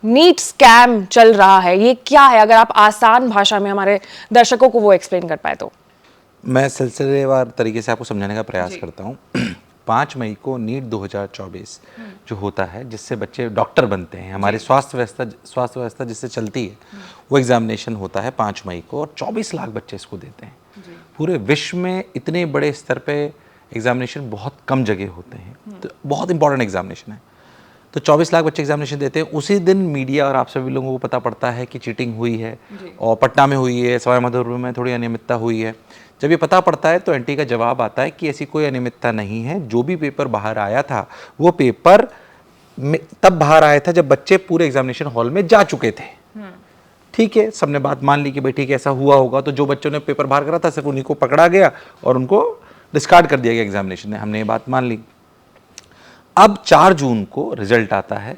NEET scam चल रहा है, ये क्या है? अगर आप आसान भाषा में हमारे दर्शकों को वो एक्सप्लेन कर पाए तो। मैं सिलसिलेवार तरीके से आपको समझाने का प्रयास करता हूँ। 5 मई को नीट 2024 जो होता है, जिससे बच्चे डॉक्टर बनते हैं, हमारी स्वास्थ्य व्यवस्था जिससे चलती है, वो एग्जामिनेशन होता है 5 मई को और 24 लाख बच्चे इसको देते हैं। पूरे विश्व में इतने बड़े स्तर पे एग्जामिनेशन बहुत कम जगह होते हैं, तो बहुत इंपॉर्टेंट एग्जामिनेशन है। तो 24 लाख बच्चे एग्जामिनेशन देते हैं। उसी दिन मीडिया और आप सभी लोगों को पता पड़ता है कि चीटिंग हुई है और पटना में हुई है, सवाई माधोपुर में थोड़ी अनियमितता हुई है। जब ये पता पड़ता है तो एनटी का जवाब आता है कि ऐसी कोई अनियमितता नहीं है, जो भी पेपर बाहर आया था वो पेपर तब बाहर आया था जब बच्चे पूरे एग्जामिनेशन हॉल में जा चुके थे। ठीक है, सबने बात मान ली कि भाई ठीक है ऐसा हुआ होगा, तो जो बच्चों ने पेपर बाहर करा था सिर्फ उन्हीं को पकड़ा गया और उनको डिस्कार्ड कर दिया गया एग्जामिनेशन में। हमने ये बात मान ली। अब 4 जून को रिजल्ट आता है।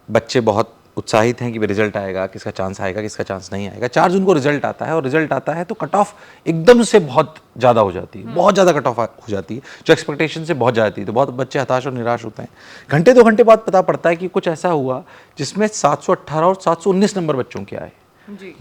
बच्चे बहुत उत्साहित हैं कि रिजल्ट आएगा, किसका चांस आएगा, किसका चांस नहीं आएगा। 4 जून को रिजल्ट आता है और रिजल्ट आता है तो कट ऑफ एकदम से बहुत ज़्यादा हो जाती है, बहुत ज़्यादा कट ऑफ हो जाती है, जो एक्सपेक्टेशन से बहुत ज़्यादा थी। तो बहुत बच्चे हताश और निराश होते हैं। घंटे 2 घंटे बाद पता पड़ता है कि कुछ ऐसा हुआ जिसमें 718 और 719 नंबर बच्चों के आए।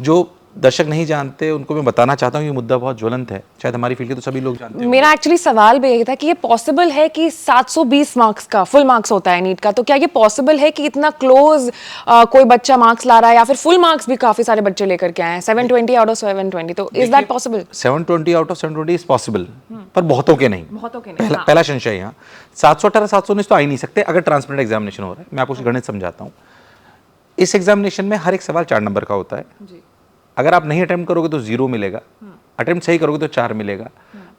जो दर्शक नहीं जानते उनको मैं बताना चाहता हूँ, ये मुद्दा बहुत ज्वलंत है, शायद हमारी फील्ड के तो सभी लोग जानते हैं। मेरा एक्चुअली सवाल भी यही था कि ये पॉसिबल है कि 720 मार्क्स का फुल मार्क्स होता है नीट का, तो क्या ये पॉसिबल है कि इतना क्लोज कोई बच्चा मार्क्स ला रहा है, या फिर फुल मार्क्स भी काफी सारे बच्चे लेकर के आए हैं, 720 आउट ऑफ 720, तो is that possible? 720 out of 720 is possible, पर बहुतों के नहीं। हाँ। पहला संशय यहाँ 718 719 तो आ ही नहीं सकते अगर ट्रांसपेरेंट एग्जामिनेशन हो रहा है। मैं आपको गणित समझाता हूँ। इस एग्जामिनेशन में हर एक सवाल 4 नंबर का होता है। अगर आप नहीं अटेम्प्ट करोगे तो 0 मिलेगा, अटेम्प्ट सही करोगे तो 4 मिलेगा,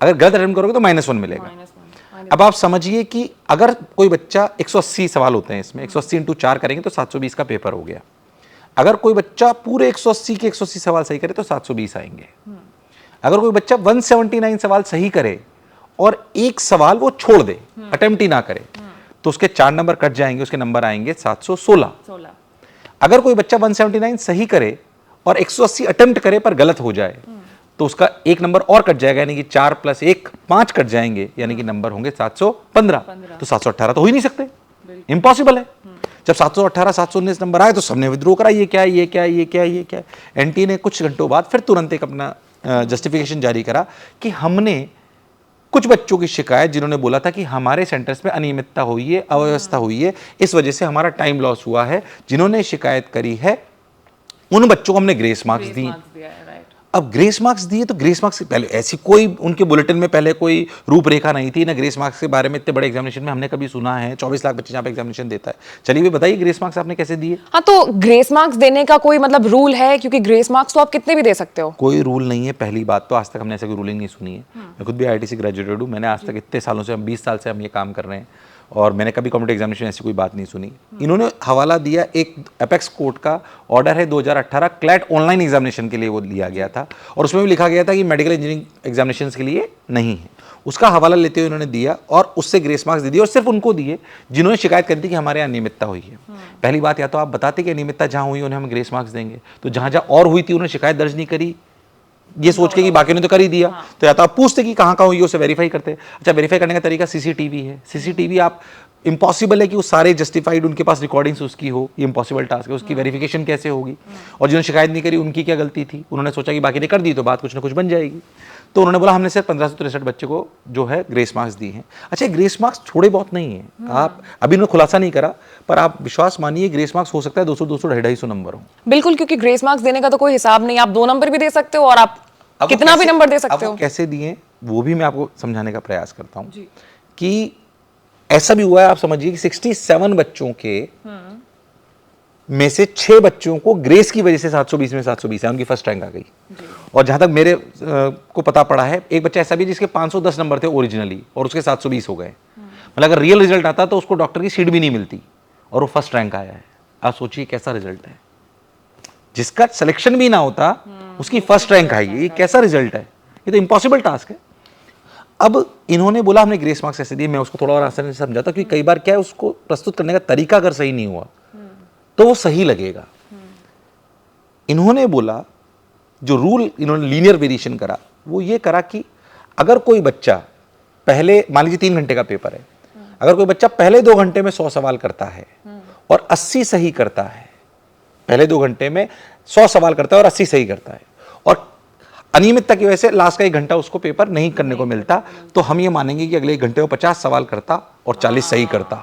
अगर गलत अटेम्प्ट करोगे तो -1 मिलेगा। अब आप समझिए कि अगर कोई बच्चा 180 सवाल होते हैं इसमें, 180 इंटू 4 करेंगे तो 720 का पेपर हो गया। अगर कोई बच्चा पूरे 180 के 180 सवाल सही करे तो 720 आएंगे। अगर कोई बच्चा 179 सवाल सही करे और एक सवाल वो छोड़ दे, अटेम्प्ट ही ना करे, तो उसके 4 नंबर कट जाएंगे, उसके नंबर आएंगे 716। अगर कोई बच्चा 179 सही करे और 180 अटेम्प्ट करे पर गलत हो जाए तो उसका 1 नंबर और कट जाएगा, यानी कि 4 + 1 5 कट जाएंगे, यानी कि नंबर होंगे 715। तो 718 तो हो ही नहीं सकते, इम्पॉसिबल है। जब 718 719 नंबर आए तो सबने विद्रोह करा, ये क्या है, ये क्या है, ये क्या है, ये क्या है। एनटी ने कुछ घंटों बाद फिर तुरंत एक अपना जस्टिफिकेशन जारी करा कि हमने कुछ बच्चों की शिकायत, जिन्होंने बोला था कि हमारे सेंटर्स में अनियमितता हुई है, अव्यवस्था हुई है, इस वजह से हमारा टाइम लॉस हुआ है, जिन्होंने शिकायत करी है उन बच्चों को हमने ग्रेस मार्क्स दिए। अब ग्रेस मार्क्स दिए तो ग्रेस मार्क्स पहले ऐसी कोई उनके बुलेटिन में पहले कोई रूपरेखा नहीं थी ना। ग्रेस मार्क्स के बारे में इतने बड़े एग्जामिनेशन में हमने कभी सुना है। 24 लाख बच्चे जहाँ पे एग्जामिनेशन देता है। चलिए भी बताइए ग्रेस मार्क्स आपने कैसे दिए? हाँ, तो ग्रेस मार्क्स देने का कोई मतलब रूल है? क्योंकि ग्रेस मार्क्स तो आप कितने भी दे सकते हो। कोई रूल नहीं है। पहली बात तो आज तक हमने ऐसा कोई रूलिंग नहीं सुनी है। मैं खुद भी IIT से ग्रेजुएटेड हूँ। मैंने आज तक इतने सालों से, हम 20 साल से हम ये काम कर रहे हैं और मैंने कभी कॉम्पिटिटिव एग्जामिनेशन ऐसी कोई बात नहीं सुनी। इन्होंने हवाला दिया, एक एपेक्स कोर्ट का ऑर्डर है 2018 क्लैट ऑनलाइन एग्जामिनेशन के लिए वो लिया गया था और उसमें भी लिखा गया था कि मेडिकल इंजीनियरिंग एग्जामिनेशन के लिए नहीं है। उसका हवाला लेते हुए उन्होंने दिया और उससे ग्रेस मार्क्स दे दिए और सिर्फ उनको दिए जिन्होंने शिकायत करी थी कि हमारे यहाँ अनियमितता हुई है। पहली बात, या तो आप बताते कि अनियमितता जहाँ हुई उन्हें हम ग्रेस मार्क्स देंगे, तो जहाँ जहाँ और हुई थी उन्होंने शिकायत दर्ज नहीं करी ये सोच के कि बाकी ने तो कर ही दिया। तो या तो आप पूछते कि कहाँ हुई, उसे वेरीफाई करते। अच्छा, वेरीफाई करने का तरीका सीसीटीवी है। सीसीटीवी आप इम्पॉसिबल है कि वो सारे जस्टिफाइड उनके पास रिकॉर्डिंग्स उसकी हो, ये इम्पॉसिबल टास्क है। उसकी वेरिफिकेशन कैसे होगी? और जिन्होंने शिकायत नहीं करी उनकी क्या गलती थी? उन्होंने सोचा कि बाकी ने कर दी तो बात कुछ ना कुछ बन जाएगी। तो उन्होंने बोला हमने सिर्फ 1563 बच्चे को जो है ग्रेस मार्क्स दिए हैं। अच्छा, ग्रेस मार्क्स थोड़े बहुत नहीं है। आप अभी उन्होंने खुलासा नहीं करा, पर आप विश्वास मानिए ग्रेस मार्क्स हो सकता है 200 200 250 नंबर हो। बिल्कुल, क्योंकि ग्रेस मार्क्स देने का तो कोई हिसाब नहीं। आप 2 नंबर भी दे सकते हो और आप कितना भी नंबर दे सकते हो। कैसे दिए वो भी मैं आपको समझाने का प्रयास करता हूँ कि ऐसा भी हुआ है। आप समझिए कि 67 बच्चों के में से 6 बच्चों को ग्रेस की वजह से 720 में 720 है, उनकी फर्स्ट रैंक आ गई। और जहां तक मेरे को पता पड़ा है, एक बच्चा ऐसा भी जिसके 510 नंबर थे ओरिजिनली और उसके 720 हो गए। मतलब अगर रियल रिजल्ट आता तो उसको डॉक्टर की सीट भी नहीं मिलती और वो फर्स्ट रैंक आया है। आप सोचिए कैसा रिजल्ट है। जिसका सिलेक्शन भी ना होता उसकी फर्स्ट रैंक आई है, ये कैसा रिजल्ट है? ये तो इम्पॉसिबल टास्क है। अब इन्होंने बोला हमने ग्रेस मार्क्स ऐसे दिए। मैं उसको थोड़ा और आसानी से समझाता, क्योंकि कई बार क्या है, उसको प्रस्तुत करने का तरीका अगर सही नहीं हुआ तो वो सही लगेगा। इन्होंने बोला, जो रूल इन्होंने लीनियर वेरिएशन करा वो ये करा कि अगर कोई बच्चा पहले, मान लीजिए 3 घंटे का पेपर है, अगर कोई बच्चा पहले 2 घंटे में 100 सवाल करता है और 80 सही करता है पहले 2 घंटे में 100 सवाल करता है और 80 सही करता है, और अनियमितता की वजह से लास्ट का 1 घंटा उसको पेपर नहीं करने को मिलता, तो हम ये मानेंगे कि अगले 1 घंटे में 50 सवाल करता और 40 सही करता।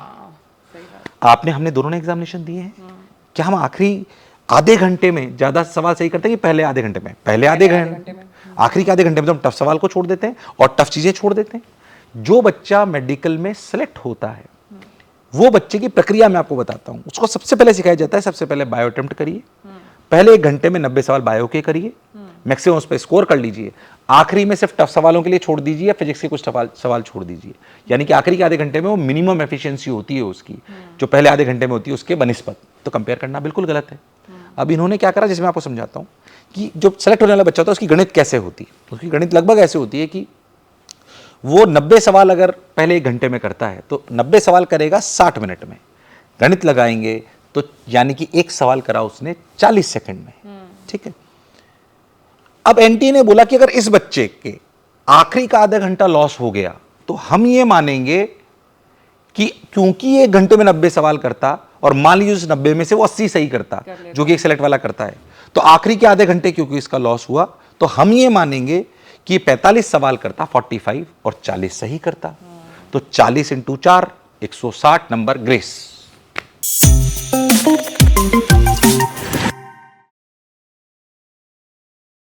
हमने दोनों ने एग्जामिनेशन दिए हैं, क्या हम आखिरी आधे घंटे में ज्यादा सवाल सही करते हैं कि पहले आधे घंटे में? पहले आधे घंटे में। आखिरी के आधे घंटे में तो हम टफ सवाल को छोड़ देते हैं और टफ चीजें छोड़ देते हैं। जो बच्चा मेडिकल में सेलेक्ट होता है, वो बच्चे की प्रक्रिया मैं आपको बताता हूं। उसको सबसे पहले सिखाया जाता है, सबसे पहले बायो अटेम्प्ट करिए, पहले 1 घंटे में 90 सवाल बायो के करिए, मैक्सिमम उस पर स्कोर कर लीजिए, आखिरी में सिर्फ टफ सवालों के लिए छोड़ दीजिए या फिजिक्स के कुछ सवाल छोड़ दीजिए। यानी कि आखिरी के आधे घंटे में वो मिनिमम एफिशिएंसी होती है उसकी, जो पहले आधे घंटे में होती है उसके बनिस्पत। तो कंपेयर करना बिल्कुल गलत है। अब इन्होंने क्या करा, जिसमें आपको समझाता हूं कि जो सेलेक्ट होने वाला बच्चा होता है उसकी गणित कैसे होती है। उसकी गणित लगभग ऐसे होती है कि वो 90 सवाल अगर पहले 1 घंटे में करता है तो 90 सवाल करेगा 60 मिनट में, गणित लगाएंगे तो यानी कि 1 सवाल करा उसने 40 सेकंड में। ठीक है, अब एनटीए ने बोला कि अगर इस बच्चे के आखिरी का आधा घंटा लॉस हो गया तो हम ये मानेंगे कि क्योंकि ये 1 घंटे में 90 सवाल करता और मान लीजिए उस 90 में से वो 80 सही करता, जो कि एक सेलेक्ट वाला करता है, तो आखिरी के आधे घंटे क्योंकि इसका लॉस हुआ, तो हम ये मानेंगे कि 45 सवाल करता 45 और 40 सही करता। तो 40 × 4 160 नंबर ग्रेस।